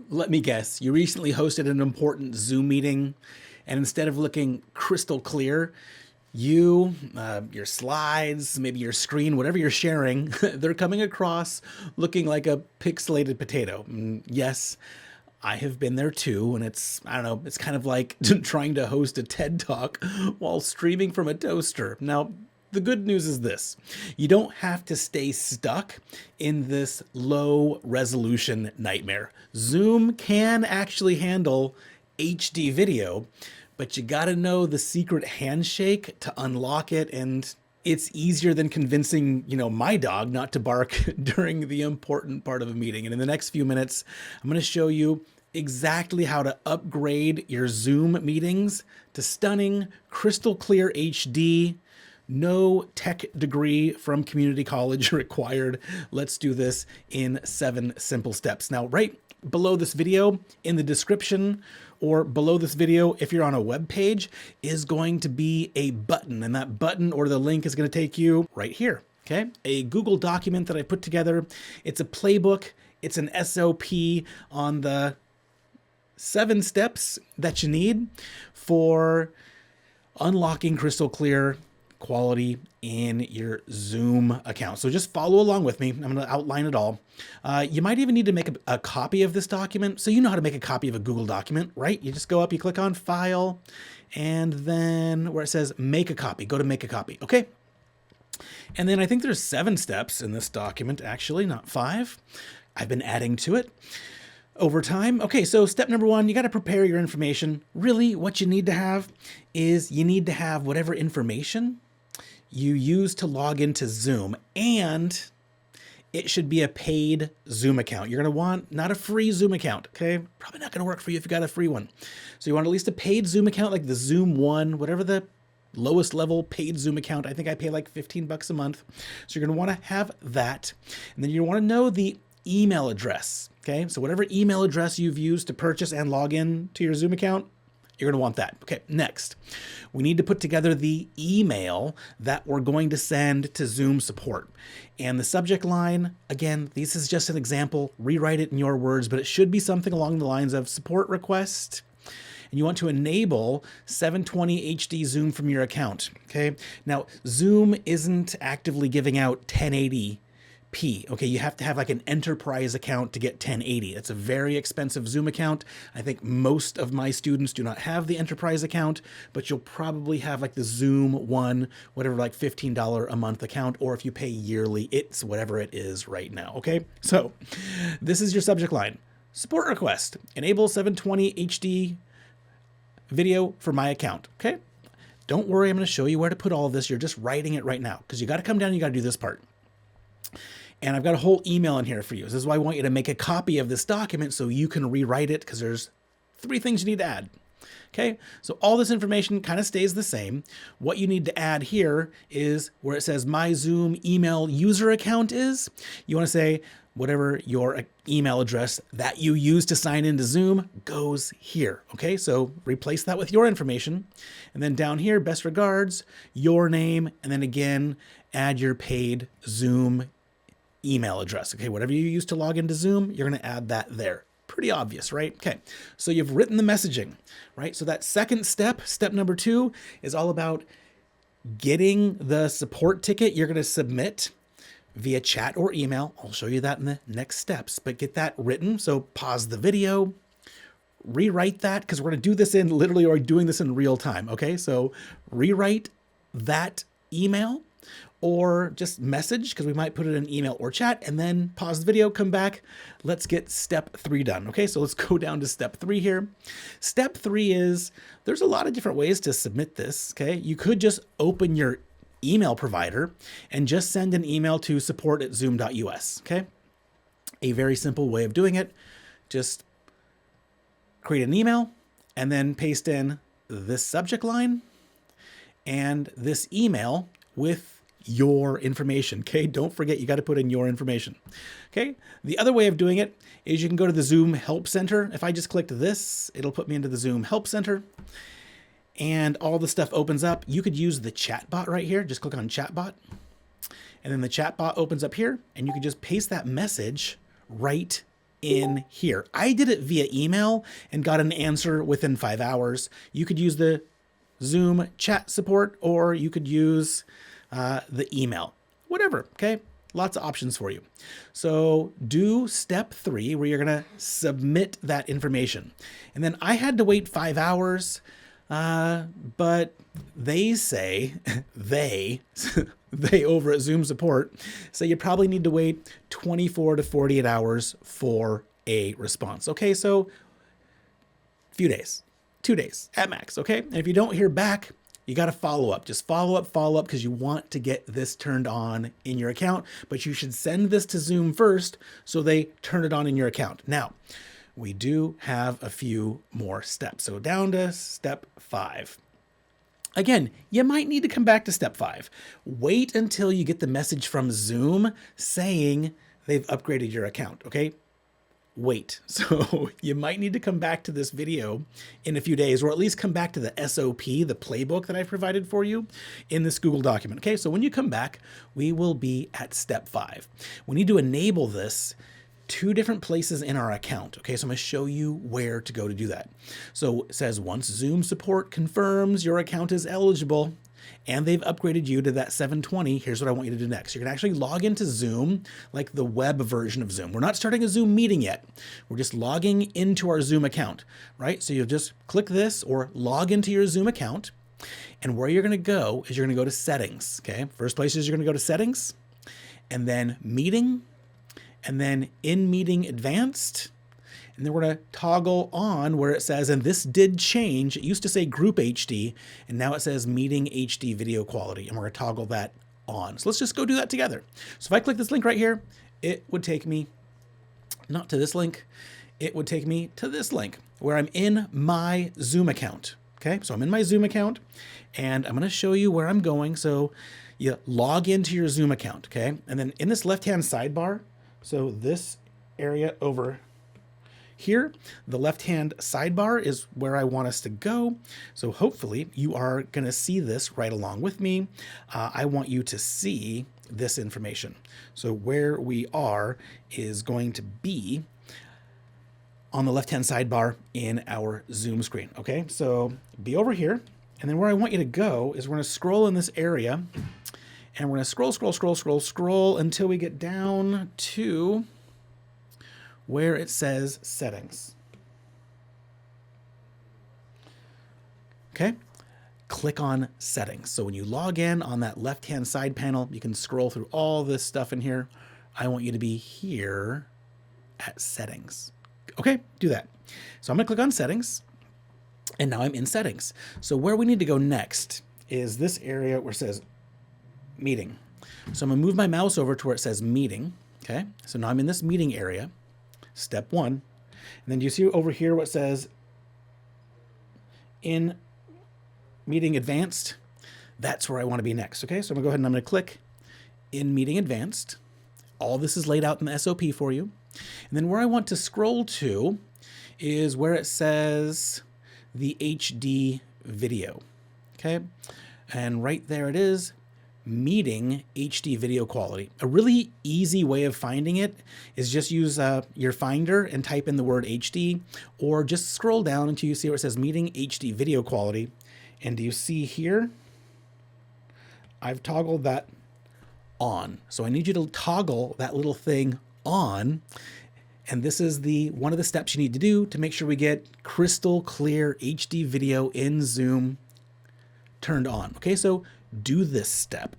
Let me guess, you recently hosted an important Zoom meeting, and instead of looking crystal clear, your slides, maybe your screen, whatever you're sharing, they're coming across looking like a pixelated potato. Yes, I have been there too, and I don't know, it's kind of like trying to host a TED Talk while streaming from a toaster. Now, the good news is this: you don't have to stay stuck in this low resolution nightmare. Zoom can actually handle HD video, but you gotta know the secret handshake to unlock it, and it's easier than convincing, my dog not to bark during the important part of a meeting. And in the next few minutes, I'm gonna show you exactly how to upgrade your Zoom meetings to stunning, crystal clear HD. No tech degree from community college required. Let's do this in 7 simple steps. Now, right below this video in the description, or below this video if you're on a web page, is going to be a button, and that button or the link is going to take you right here. Okay, a Google document that I put together. It's a playbook. It's an SOP on the 7 steps that you need for unlocking crystal clear quality in your Zoom account. So just follow along with me. I'm going to outline it all. You might even need to make a copy of this document. So you know how to make a copy of a Google document, right? You just go up, you click on File, and then where it says Make a Copy, go to Make a Copy. Okay. And then I think there's 7 steps in this document, actually, not 5. I've been adding to it over time. Okay, so step number 1, you got to prepare your information. Really, what you need to have is you need to have whatever information you use to log into Zoom, and it should be a paid Zoom account. You're going to want not a free Zoom account, okay? Probably not going to work for you if you got a free one. So you want at least a paid Zoom account, like the Zoom One, whatever the lowest level paid Zoom account. I think I pay like $15 a month. So you're going to want to have that. And then you want to know the email address, okay? So whatever email address you've used to purchase and log in to your Zoom account, you're going to want that. Okay, next, we need to put together the email that we're going to send to Zoom support. And the subject line, again, this is just an example. Rewrite it in your words, but it should be something along the lines of support request. And you want to enable 720 HD Zoom from your account. Okay, now Zoom isn't actively giving out 1080p. Okay, you have to have like an enterprise account to get 1080. It's a very expensive Zoom account. I think most of my students do not have the enterprise account, but you'll probably have like the Zoom One, whatever, like $15 a month account, or if you pay yearly, it's whatever it is right now. Okay, so this is your subject line. Support request, enable 720 HD video for my account. Okay, don't worry, I'm going to show you where to put all of this. You're just writing it right now because you got to come down and you got to do this part. And I've got a whole email in here for you. This is why I want you to make a copy of this document so you can rewrite it, because there's 3 things you need to add. Okay, so all this information kind of stays the same. What you need to add here is where it says my Zoom email user account is. You want to say whatever your email address that you use to sign into Zoom goes here. Okay, so replace that with your information. And then down here, best regards, your name, and then again, add your paid Zoom email address. Okay, whatever you use to log into Zoom, you're going to add that there. Pretty obvious, right? Okay, so you've written the messaging, right? So that second step, step number 2, is all about getting the support ticket you're going to submit via chat or email. I'll show you that in the next steps, but get that written. So pause the video, rewrite that, because we're going to do this in literally, or doing this in real time. Okay, so rewrite that email, or just message, because we might put it in email or chat, and then pause the video, come back. Let's get step 3 done. Okay, so let's go down to step 3 here. Step 3 is, there's a lot of different ways to submit this. Okay, you could just open your email provider and just send an email to support@zoom.us. Okay, a very simple way of doing it. Just create an email and then paste in this subject line and this email with your information. Okay, don't forget, you got to put in your information. Okay, the other way of doing it is you can go to the Zoom Help Center. If I just clicked this, it'll put me into the Zoom Help Center, and all the stuff opens up. You could use the chatbot right here. Just click on chatbot, and then the chatbot opens up here, and you can just paste that message right in here. I did it via email and got an answer within 5 hours. You could use the Zoom chat support, or you could use the email, whatever, okay? Lots of options for you. So do step 3, where you're gonna submit that information. And then I had to wait 5 hours, but they say, they over at Zoom support say you probably need to wait 24 to 48 hours for a response. Okay, so few days, 2 days at max, okay? And if you don't hear back, you got to follow up. Just follow up, because you want to get this turned on in your account, but you should send this to Zoom first so they turn it on in your account. Now, we do have a few more steps. So down to step 5. Again, you might need to come back to step 5. Wait until you get the message from Zoom saying they've upgraded your account, okay? Wait. So you might need to come back to this video in a few days, or at least come back to the SOP, the playbook that I provided for you in this Google document. Okay, so when you come back, we will be at step 5. We need to enable this 2 different places in our account. Okay, so I'm going to show you where to go to do that. So it says once Zoom support confirms your account is eligible and they've upgraded you to that 720, here's what I want you to do next. You're gonna actually log into Zoom, like the web version of Zoom. We're not starting a Zoom meeting yet. We're just logging into our Zoom account, right? So you'll just click this or log into your Zoom account. And where you're gonna go is you're gonna go to settings, okay? First place is you're gonna go to settings, and then meeting, and then in meeting advanced. And then we're going to toggle on where it says, and this did change. It used to say group HD, and now it says meeting HD video quality. And we're going to toggle that on. So let's just go do that together. So if I click this link right here, it would take me not to this link. It would take me to this link where I'm in my Zoom account. Okay, so I'm in my Zoom account, and I'm going to show you where I'm going. So you log into your Zoom account, okay? And then in this left-hand sidebar, so this area over here, the left-hand sidebar is where I want us to go. So hopefully you are going to see this right along with me. I want you to see this information. So where we are is going to be on the left-hand sidebar in our Zoom screen. Okay, so be over here. And then where I want you to go is we're going to scroll in this area, and we're going to scroll until we get down to where it says settings. Okay, click on settings. So when you log in on that left-hand side panel, you can scroll through all this stuff in here. I want you to be here at settings. Okay, do that. So I'm gonna click on settings, and now I'm in settings. So where we need to go next is this area where it says meeting. So I'm gonna move my mouse over to where it says meeting. Okay, so now I'm in this meeting area. Step 1, and then do you see over here what says in meeting advanced? That's where I want to be next. Okay, so I'm gonna go ahead and I'm gonna click in meeting advanced. All this is laid out in the SOP for you. And then where I want to scroll to is where it says the HD video. Okay, and right there it is. Meeting HD video quality. A really easy way of finding it is just use your Finder and type in the word HD, or just scroll down until you see where it says meeting HD video quality. And do you see here? I've toggled that on. So I need you to toggle that little thing on. And this is one of the steps you need to do to make sure we get crystal clear HD video in Zoom turned on. Okay, so do this step.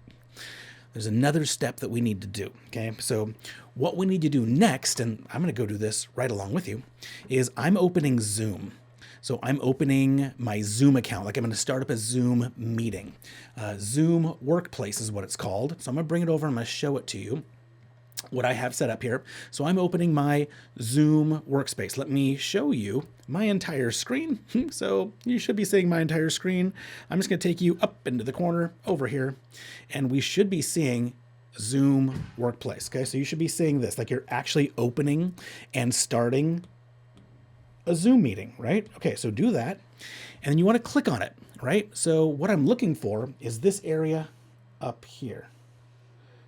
There's another step that we need to do. Okay, so what we need to do next, and I'm going to go do this right along with you, is I'm opening Zoom. So I'm opening my Zoom account, like I'm going to start up a Zoom meeting. Zoom Workplace is what it's called. So I'm going to bring it over and I'm going to show it to you, what I have set up here. So I'm opening my Zoom workspace. Let me show you my entire screen. So you should be seeing my entire screen. I'm just going to take you up into the corner over here, and we should be seeing Zoom Workplace. Okay, so you should be seeing this, like you're actually opening and starting a Zoom meeting, right? Okay, so do that, and then you want to click on it, right? So what I'm looking for is this area up here.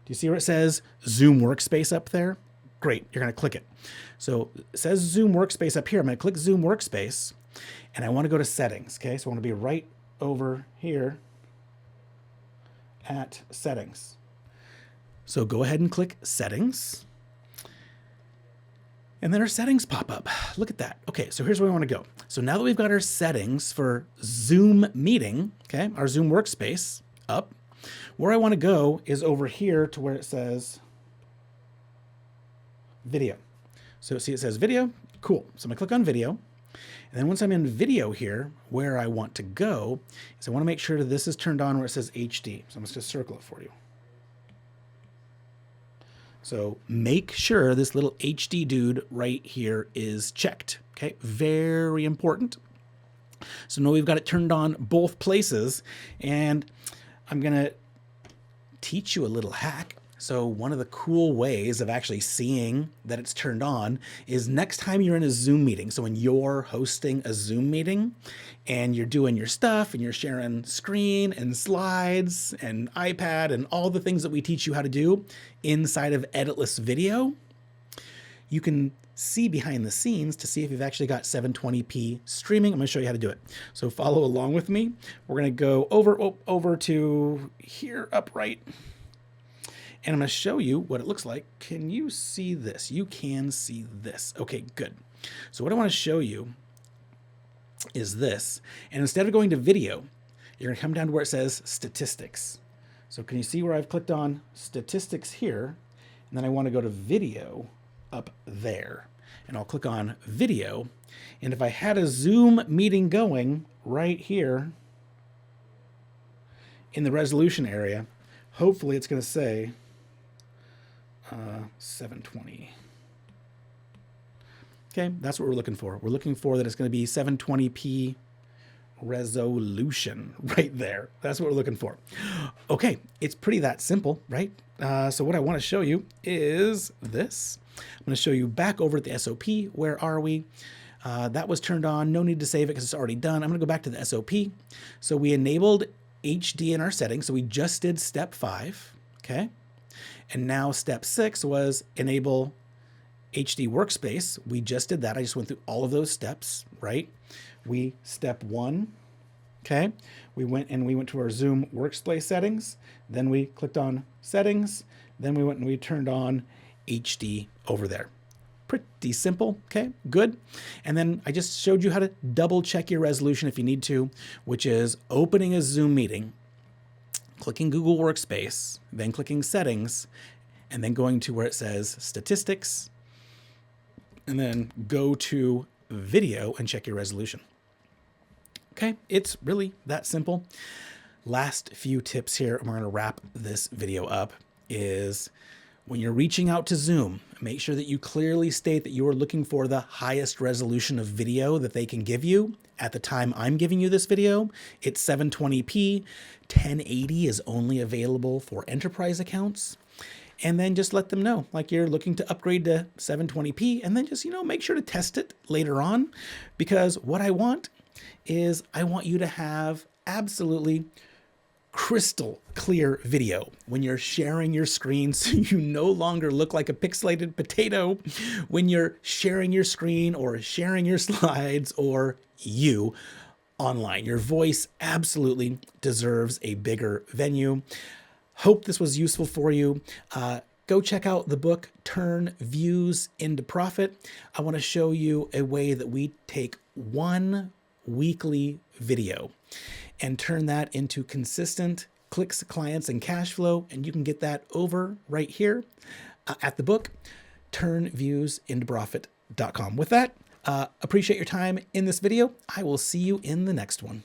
Do you see where it says Zoom Workspace up there? Great, you're gonna click it. So it says Zoom Workspace up here. I'm gonna click Zoom Workspace, and I wanna go to settings, okay? So I wanna be right over here at settings. So go ahead and click settings. And then our settings pop up. Look at that. Okay, so here's where we want to go. So now that we've got our settings for Zoom meeting, okay, our Zoom Workspace up, where I want to go is over here to where it says video. So see, it says video. Cool. So I'm gonna click on video. And then once I'm in video here, where I want to go is I want to make sure that this is turned on where it says HD. So I'm just gonna circle it for you. So make sure this little HD dude right here is checked, okay? Very important. So now we've got it turned on both places, and I'm gonna teach you a little hack. So one of the cool ways of actually seeing that it's turned on is next time you're in a Zoom meeting. So when you're hosting a Zoom meeting and you're doing your stuff and you're sharing screen and slides and iPad and all the things that we teach you how to do inside of Editless video, you can see behind the scenes to see if you've actually got 720p streaming. I'm gonna show you how to do it. So follow along with me. We're gonna go over to here upright. And I'm going to show you what it looks like. Can you see this? You can see this. Okay, good. So what I want to show you is this. And instead of going to video, you're going to come down to where it says statistics. So can you see where I've clicked on statistics here? And then I want to go to video up there. And I'll click on video. And if I had a Zoom meeting going right here in the resolution area, hopefully it's going to say 720. Okay, that's what we're looking for. We're looking for that it's going to be 720p resolution right there. That's what we're looking for. Okay, it's pretty that simple, right? So what I want to show you is this. I'm going to show you back over at the SOP. Where are we? That was turned on. No need to save it because it's already done. I'm going to go back to the SOP. So we enabled HD in our settings. So we just did step 5. Okay. And now step 6 was enable HD workspace. We just did that. I just went through all of those steps, right? Step 1, okay? We went to our Zoom workspace settings. Then we clicked on settings. Then we went and we turned on HD over there. Pretty simple, okay, good. And then I just showed you how to double check your resolution if you need to, which is opening a Zoom meeting, clicking Google Workspace, then clicking Settings, and then going to where it says Statistics, and then go to Video and check your resolution. Okay, it's really that simple. Last few tips here, and we're going to wrap this video up, is when you're reaching out to Zoom, make sure that you clearly state that you are looking for the highest resolution of video that they can give you. At the time I'm giving you this video, it's 720p. 1080 is only available for enterprise accounts. And then just let them know, like you're looking to upgrade to 720p, and then just, make sure to test it later on, because what I want is I want you to have absolutely crystal clear video when you're sharing your screen, so you no longer look like a pixelated potato when you're sharing your screen or sharing your slides or you online. Your voice absolutely deserves a bigger venue. Hope this was useful for you. Go check out the book, Turn Views into Profit. I want to show you a way that we take one weekly video and turn that into consistent clicks, clients, and cash flow. And you can get that over right here at the book, turnviewsintoprofit.com. With that, appreciate your time in this video. I will see you in the next one.